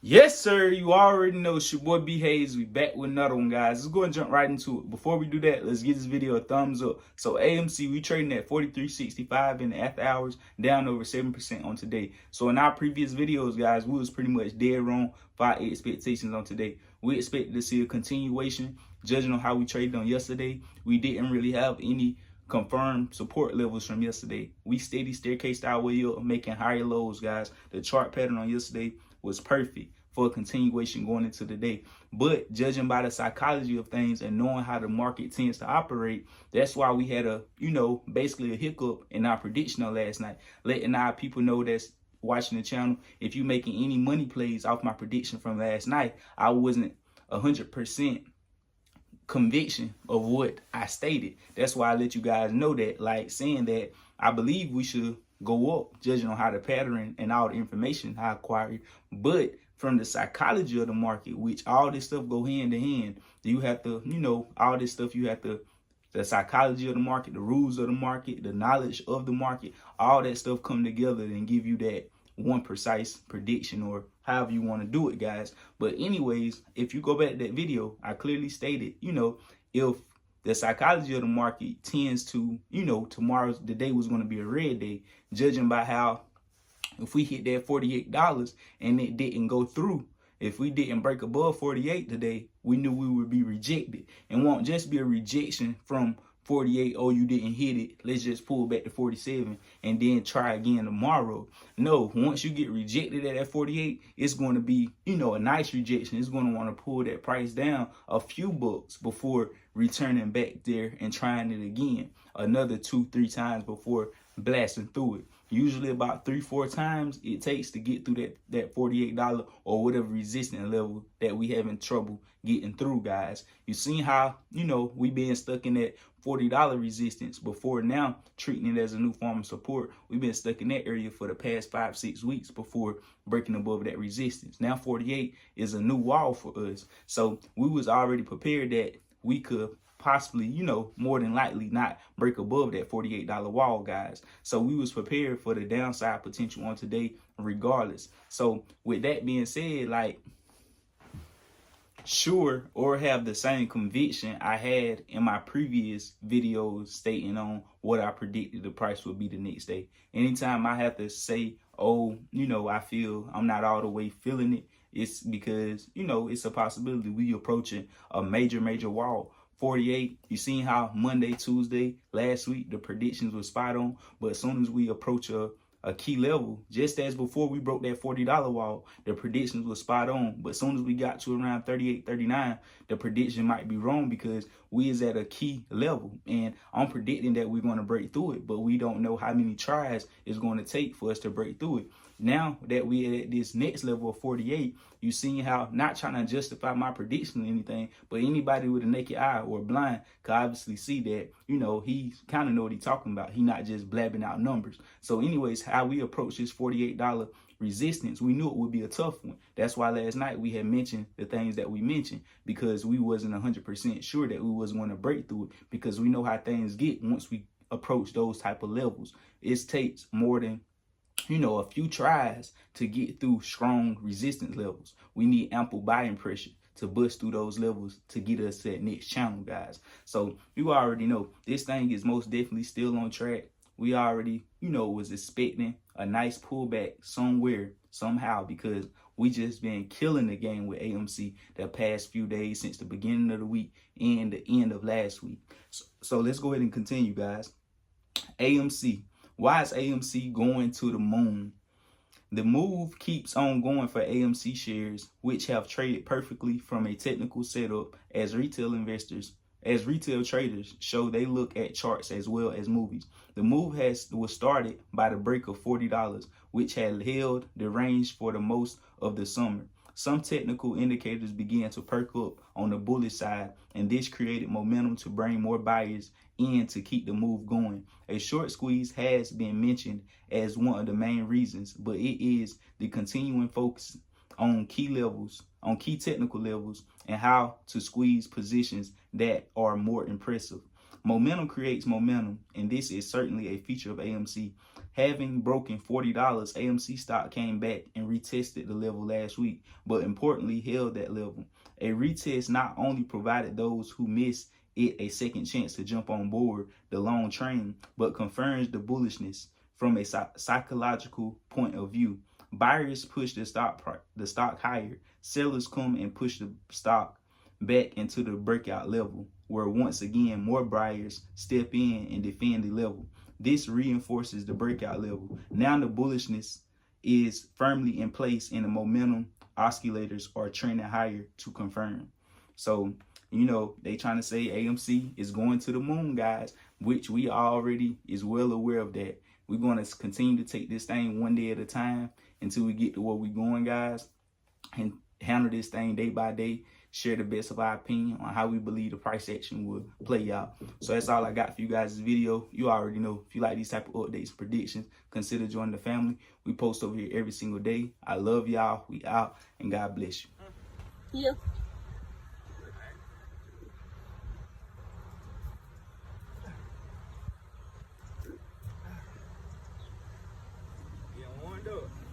Yes, sir. You already know it's your boy B Hayes. We back with another one, guys. Let's go and jump right into it. Before we do that, let's give this video a thumbs up. So AMC, we trading at 43.65 in the after hours, down over 7% on today. So in our previous videos, guys, we was pretty much dead wrong for our expectations on today. We expected to see a continuation, judging on how we traded on yesterday. We didn't really have any confirmed support levels from yesterday. We steady staircased our way up, making higher lows, guys. The chart pattern on yesterday was perfect for a continuation going into the day. But judging by the psychology of things and knowing how the market tends to operate, that's why we had basically a hiccup in our prediction on last night, letting our people know that's watching the channel, if you making any money plays off my prediction from last night, I wasn't 100% conviction of what I stated. That's why I let you guys know that, like saying that I believe we should go up, judging on how the pattern and all the information I acquired. But from the psychology of the market, which all this stuff go hand in hand, you have to, all this stuff you have to, the psychology of the market, the rules of the market, the knowledge of the market, all that stuff come together and give you that one precise prediction, or however you want to do it, guys. But anyways, if you go back to that video, I clearly stated, if the psychology of the market tends to, the day was going to be a red day, judging by how, if we hit that $48 and it didn't go through, if we didn't break above 48 today, we knew we would be rejected. And won't just be a rejection from 48, oh, you didn't hit it, let's just pull back to 47 and then try again tomorrow. No, once you get rejected at that 48, it's going to be, a nice rejection. It's going to want to pull that price down a few bucks before returning back there and trying it again another 2-3 times before blasting through it. Usually about 3-4 times it takes to get through that $48 or whatever resistance level that we having trouble getting through, guys. You seen how, we been stuck in that $40 resistance before, now treating it as a new form of support. We've been stuck in that area for the past 5-6 weeks before breaking above that resistance. Now 48 is a new wall for us. So we was already prepared that we could possibly, more than likely not break above that $48 wall, guys. So we was prepared for the downside potential on today regardless. So with that being said, like, sure, or have the same conviction I had in my previous videos stating on what I predicted the price would be the next day. Anytime I have to say, oh, I feel I'm not all the way feeling it, it's because, it's a possibility we approaching a major wall. 48, you seen how Monday, Tuesday, last week, the predictions were spot on. But as soon as we approach a key level, just as before we broke that $40 wall, the predictions were spot on. But as soon as we got to around 38, 39, the prediction might be wrong because we is at a key level. And I'm predicting that we're going to break through it, but we don't know how many tries it's going to take for us to break through it. Now that we at this next level of 48, you seen how, not trying to justify my prediction or anything, but anybody with a naked eye or blind can obviously see that, he kind of know what he's talking about. He not just blabbing out numbers. So anyways, how we approach this $48 resistance, we knew it would be a tough one. That's why last night we had mentioned the things that we mentioned, because we wasn't 100% sure that we was going to break through it, because we know how things get once we approach those type of levels. It takes more than a few tries to get through strong resistance levels. We need ample buying pressure to bust through those levels to get us to that next channel, guys. So you already know this thing is most definitely still on track. We already, was expecting a nice pullback somewhere, somehow, because we just been killing the game with AMC the past few days since the beginning of the week and the end of last week. So let's go ahead and continue, guys. AMC. Why is AMC going to the moon? The move keeps on going for AMC shares, which have traded perfectly from a technical setup as retail traders show they look at charts as well as movies. The move was started by the break of $40, which had held the range for the most of the summer. Some technical indicators began to perk up on the bullish side, and this created momentum to bring more buyers in to keep the move going. A short squeeze has been mentioned as one of the main reasons, but it is the continuing focus on key technical levels, and how to squeeze positions that are more impressive. Momentum creates momentum, and this is certainly a feature of AMC. Having broken $40, AMC stock came back and retested the level last week, but importantly held that level. A retest not only provided those who missed it a second chance to jump on board the long train, but confirms the bullishness from a psychological point of view. Buyers push the stock higher. Sellers come and push the stock back into the breakout level, where once again more buyers step in and defend the level. This reinforces the breakout level. Now the bullishness is firmly in place and the momentum oscillators are trending higher to confirm. So, you know, they trying to say AMC is going to the moon, guys, which we already is well aware of that. We're going to continue to take this thing one day at a time until we get to where we're going, guys, and handle this thing day by day. Share the best of our opinion on how we believe the price action will play out. So that's all I got for you guys this video. You already know, if you like these type of updates and predictions, consider joining the family. We post over here every single day. I love y'all. We out, and God bless you. Yeah. You don't want to do it.